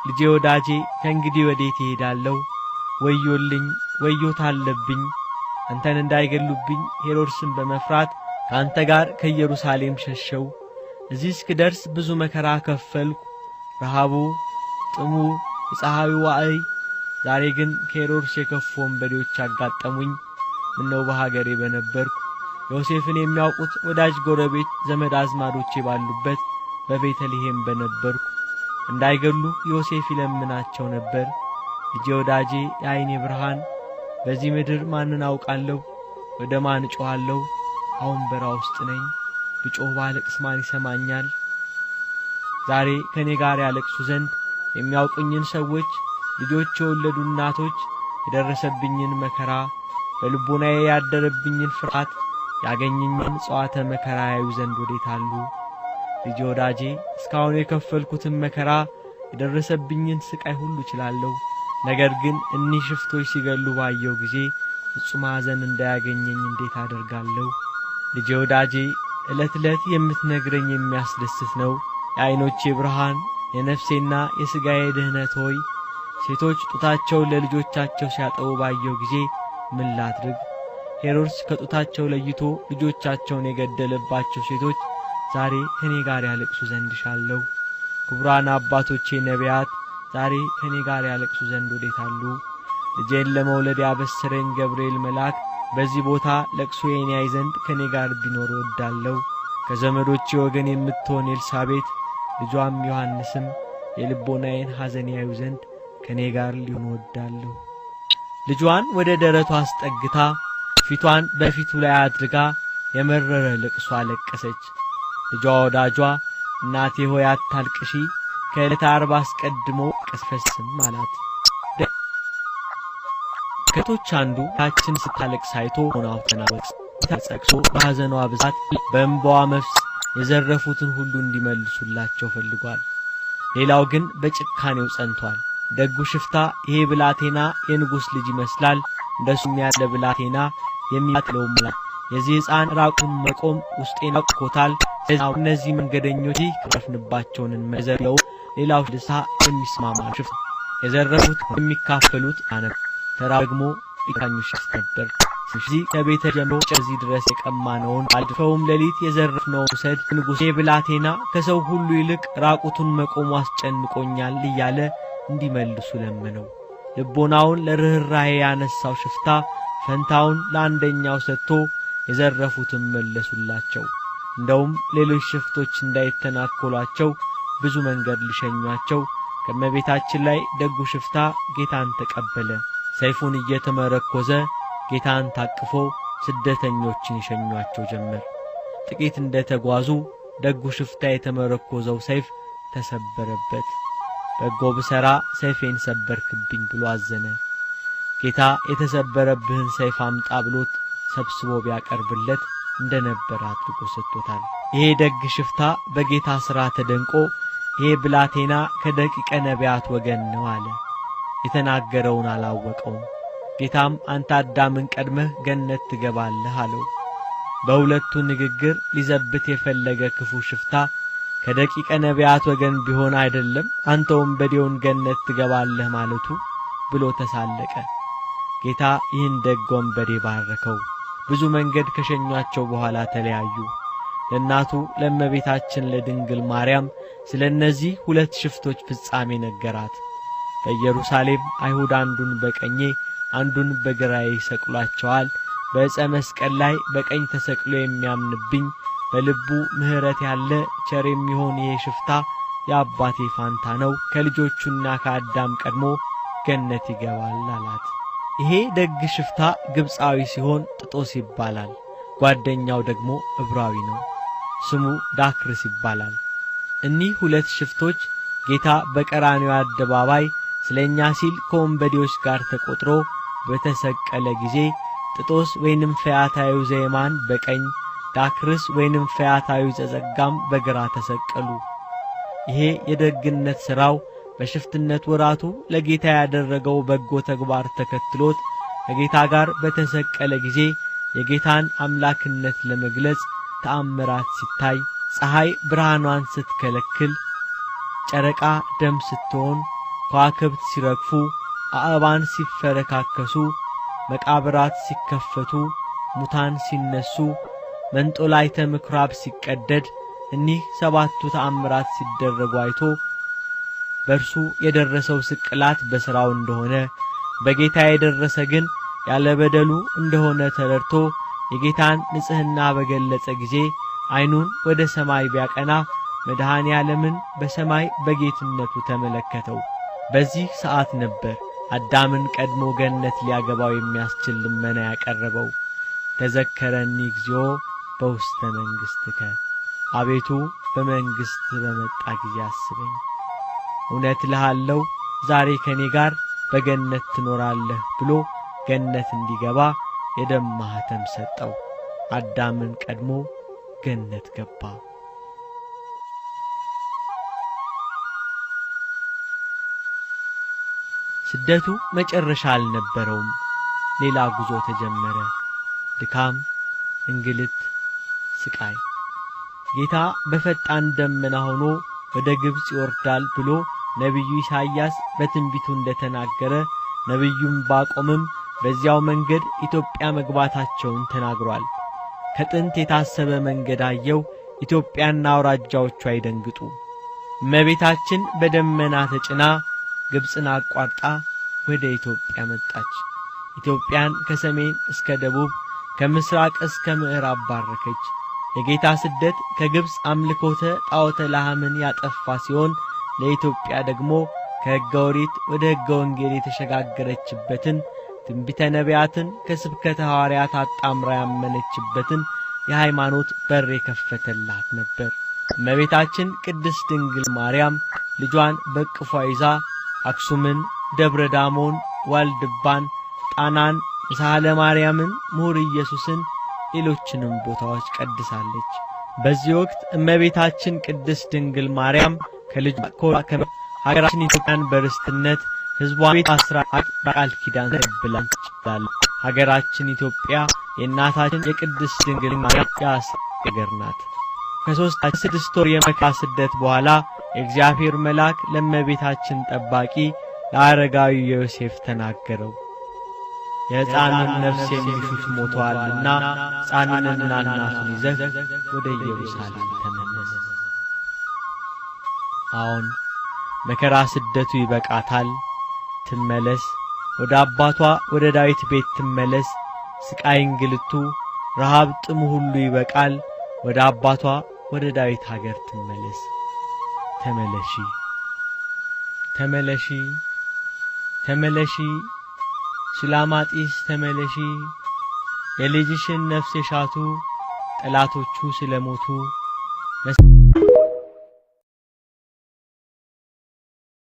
ልጄ ወዳጄ ከእንግዲህ ወዴት እሄዳለሁ? ወዮልኝ ወዮት አለብኝ። አንተን እንዳይገሉብኝ ሄሮድስን በመፍራት ካንተ ጋር ከኢየሩሳሌም ሸሸው። እዚህ እስክደርስ ብዙ መከራ ከፈልኩ። ረሃቡ፣ ጥሙ፣ የፀሐዩ ዋዕይ። ዛሬ ግን ከሄሮድስ የከፉ ወንበዴዎች አጋጠሙኝ። ምነው በሀገሬ በነበርኩ። ዮሴፍን የሚያውቁት ወዳጅ ጎረቤት ዘመድ አዝማዶቼ ባሉበት በቤተልሔም በነበርኩ። እንዳይገሉ ዮሴፍ ይለምናቸው ነበር። ልጄ ወዳጄ የዓይኔ ብርሃን፣ በዚህ ምድር ማንን አውቃለሁ? ወደ ማን እጮኻለሁ? አሁን በራ ውስጥ ነኝ። ብጮህ ባለቅስ ማን ይሰማኛል? ዛሬ ከኔ ጋር ያለቅሱ ዘንድ የሚያውቁኝን ሰዎች፣ ልጆች የወለዱ እናቶች የደረሰብኝን መከራ፣ በልቦናዬ ያደረብኝን ፍርሃት፣ ያገኘኝን ጸዋተ መከራ ያዩ ዘንድ ወዴት አሉ? ልጄ ወዳጄ እስካሁን የከፈልኩትን መከራ የደረሰብኝን ስቃይ ሁሉ እችላለሁ። ነገር ግን እኒህ ሽፍቶች ሲገሉ ባየው ጊዜ ፍጹም ሐዘን እንዳያገኘኝ እንዴት አደርጋለሁ? ልጄ ወዳጄ ዕለት ዕለት የምትነግረኝ የሚያስደስት ነው። የዓይኖቼ ብርሃን፣ የነፍሴና የሥጋዬ ድህነት ሆይ፣ ሴቶች ጡታቸውን ለልጆቻቸው ሲያጠቡ ባየው ጊዜ ምን ላድርግ? ሄሮድስ ከጡታቸው ለይቶ ልጆቻቸውን የገደለባቸው ሴቶች ዛሬ ከኔ ጋር ያለቅሱ ዘንድ ሻለሁ። ክቡራን አባቶቼ ነቢያት ዛሬ ከኔ ጋር ያለቅሱ ዘንድ ወዴት አሉ? ልጄን ለመውለድ ያበሰረኝ ገብርኤል መልአክ በዚህ ቦታ ለቅሶዬን ያይ ዘንድ ከኔ ጋር ቢኖር እወዳለሁ። ከዘመዶቼ ወገን የምትሆን ኤልሳቤጥ ልጇም ዮሐንስም የልቦናዬን ሐዘን ያዩ ዘንድ ከኔ ጋር ሊሆኑ እወዳለሁ። ልጇን ወደ ደረቷ አስጠግታ ፊቷን በፊቱ ላይ አድርጋ የመረረ ለቅሶ አለቀሰች። ልጇ ወዳጇ እናቴ ሆይ አታልቅሺ፣ ከዕለተ ዓርብ አስቀድሞ ቀስፈስም አላት። ከቶች አንዱ ታችን ስታለቅስ አይቶ ሆናው ተናወጽ ተጸቅሶ በሐዘኗ ብዛት በእንባዋ መፍስ የዘረፉትን ሁሉ እንዲመልሱላቸው ፈልጓል። ሌላው ግን በጭካኔው ጸንቷል። ደጉ ሽፍታ ይሄ ብላቴና የንጉሥ ልጅ ይመስላል፣ እንደሱም ያለ ብላቴና የሚያጥለው ሙላ የዚህ ሕፃን ራቁን መቆም ውስጤን አውቆታል። እነዚህ መንገደኞች ከረፍንባቸውን መዘለው ሌላው ደሳ የሚስማማ ሽፍታ የዘረፉት የሚካፈሉት አነብ ተራ ደግሞ ይካኙ ሽፍታ ነበር። ስለዚህ ከቤተ ጀምሮ እዚህ ድረስ የቀማነውን አልፈውም ሌሊት የዘረፍነው ሰድ ንጉሥ ብላቴና ከሰው ሁሉ ይልቅ ራቁቱን መቆሙ አስጨንቆኛል እያለ እንዲመልሱ ለመነው። ልቦናውን ለርህራሄ ያነሳው ሽፍታ ፈንታውን ለአንደኛው ሰጥቶ የዘረፉትን መለሱላቸው። እንደውም ሌሎች ሽፍቶች እንዳይተናኮሏቸው ብዙ መንገድ ሊሸኟቸው ከመቤታችን ላይ ደጉ ሽፍታ ጌታን ተቀበለ። ሰይፉን እየተመረኮዘ ጌታን ታቅፎ ስደተኞችን ይሸኟቸው ጀመር። ጥቂት እንደተጓዙ ደጉ ሽፍታ የተመረኮዘው ሰይፍ ተሰበረበት። በጎ ብሰራ ሰይፌን ሰበርክብኝ ብሎ አዘነ። ጌታ የተሰበረብህን ሰይፍ አምጣ ብሎት ሰብስቦ ቢያቀርብለት እንደነበር አድርጎ ሰጥቶታል። ይሄ ደግ ሽፍታ በጌታ ሥራ ተደንቆ ይሄ ብላቴና ከደቂቀ ነቢያት ወገን ነው አለ። የተናገረውን አላወቀውም። ጌታም አንተ አዳምን ቀድመህ ገነት ትገባለህ አለው። በሁለቱ ንግግር ሊዘብት የፈለገ ክፉ ሽፍታ ከደቂቀ ነቢያት ወገን ቢሆን አይደለም አንተ ወንበዴውን ገነት ትገባለህ ማለቱ ብሎ ተሳለቀ። ጌታ ይህን ደግ ወንበዴ ባረከው። ብዙ መንገድ ከሸኟቸው በኋላ ተለያዩ። ለእናቱ ለእመቤታችን ለድንግል ማርያም ስለነዚህ ሁለት ሽፍቶች ፍጻሜ ነገራት። በኢየሩሳሌም አይሁድ አንዱን በቀኜ አንዱን በግራዬ ይሰቅሏቸዋል። በዕፀ መስቀል ላይ በቀኝ ተሰቅሎ የሚያምንብኝ በልቡ ምሕረት ያለ ቸር የሚሆን ይሄ ሽፍታ የአባቴ ፋንታ ነው፣ ከልጆቹና ከአዳም ቀድሞ ገነት ይገባል አላት። ይሄ ደግ ሽፍታ ግብፃዊ ሲሆን ጥጦስ ይባላል። ጓደኛው ደግሞ ዕብራዊ ነው፣ ስሙ ዳክርስ ይባላል። እኒህ ሁለት ሽፍቶች ጌታ በቀራንዮ አደባባይ ስለኛ ሲል ከወንበዴዎች ጋር ተቆጥሮ በተሰቀለ ጊዜ ጥጦስ ወይንም ፈያታዩ ዘየማን በቀኝ ዳክርስ ወይንም ፈያታዩ ዘጸጋም በግራ ተሰቀሉ። ይሄ የደግነት ሥራው በሽፍትነት ወራቱ ለጌታ ያደረገው በጎ ተግባር ተከትሎት ከጌታ ጋር በተሰቀለ ጊዜ የጌታን አምላክነት ለመግለጽ ተአምራት ሲታይ ፀሐይ ብርሃኗን ስትከለክል ጨረቃ ደም ስትሆን ከዋክብት ሲረግፉ አእባን ሲፈረካከሱ መቃብራት ሲከፈቱ ሙታን ሲነሱ መንጦላይተ ምኵራብ ሲቀደድ እኒህ ሰባቱ ተአምራት ሲደረጉ አይቶ በርሱ የደረሰው ስቅላት በሥራው እንደሆነ በጌታ የደረሰ ግን ያለ በደሉ እንደሆነ ተረድቶ የጌታን ንጽሕና በገለጸ ጊዜ ዓይኑን ወደ ሰማይ ቢያቀና መድኃኔ ዓለምን በሰማይ በጌትነቱ ተመለከተው። በዚህ ሰዓት ነበር አዳምን ቀድሞ ገነት ሊያገባው የሚያስችል ልመና ያቀረበው። ተዘከረኒ እግዚኦ በውስተ መንግሥትከ፣ አቤቱ በመንግሥት በመጣ ጊዜ አስበኝ። እውነት እልሃለሁ ዛሬ ከኔ ጋር በገነት ትኖራለህ ብሎ ገነት እንዲገባ የደም ማኅተም ሰጠው። አዳምን ቀድሞ ገነት ገባ። ስደቱ መጨረሻ አልነበረውም። ሌላ ጉዞ ተጀመረ። ድካም፣ እንግልት፣ ስቃይ። ጌታ በፈጣን ደመና ሆኖ ወደ ግብጽ ይወርዳል ብሎ ነቢዩ ኢሳይያስ በትንቢቱ እንደተናገረ ነቢዩም ባቆምም በዚያው መንገድ ኢትዮጵያ መግባታቸውን ተናግሯል። ከጥንት የታሰበ መንገድ አየው፣ ኢትዮጵያና አውራጃዎቿ አይደንግጡ። እመቤታችን በደመና ተጭና ግብጽን አቋርጣ ወደ ኢትዮጵያ መጣች። ኢትዮጵያን ከሰሜን እስከ ደቡብ ከምስራቅ እስከ ምዕራብ ባረከች። የጌታ ስደት ከግብጽ አምልኮተ ጣዖተ ላህምን ያጠፋ ሲሆን ለኢትዮጵያ ደግሞ ከሕገ ኦሪት ወደ ሕገ ወንጌል የተሸጋገረችበትን ትንቢተ ነቢያትን ከስብከተ ሐዋርያት አጣምራ ያመነችበትን የሃይማኖት በር የከፈተላት ነበር። እመቤታችን ቅድስት ድንግል ማርያም ልጇን በቅፏ ይዛ አክሱምን፣ ደብረ ዳሞን፣ ዋልድባን፣ ጣናን፣ ሳህለ ማርያምን፣ ምሁር ኢየሱስን ሌሎችንም ቦታዎች ቀድሳለች። በዚህ ወቅት እመቤታችን ቅድስት ድንግል ማርያም ከልጇ ሀገራችን ኢትዮጵያን በርስትነት ሕዝቧን አስራት በቃል ኪዳን ተቀብላለች። ሀገራችን ኢትዮጵያ የእናታችን የቅድስት ድንግል ማርያም ሀገር ናት። ከ6 ወር የመከራ ስደት በኋላ የእግዚአብሔር መልአክ ለእመቤታችን ጠባቂ ለአረጋዊ ዮሴፍ ተናገረው። የሕፃኑን ነፍስ የሚሹት ሞተዋልና ሕፃኑንና እናቱን ይዘህ ወደ ኢየሩሳሌም ተመለስ። አሁን መከራ ስደቱ ይበቃታል፣ ትመለስ። ወደ አባቷ ወደ ዳዊት ቤት ትመለስ። ስቃይ እንግልቱ፣ ረሃብ፣ ጥሙ ሁሉ ይበቃል። ወደ አባቷ ወደ ዳዊት ሀገር ትመለስ። ተመለሺ ተመለሺ ተመለሺ ሱላማጢስ ተመለሺ። የልጅሽን ነፍስ የሻቱ ጠላቶቹ ስለሞቱ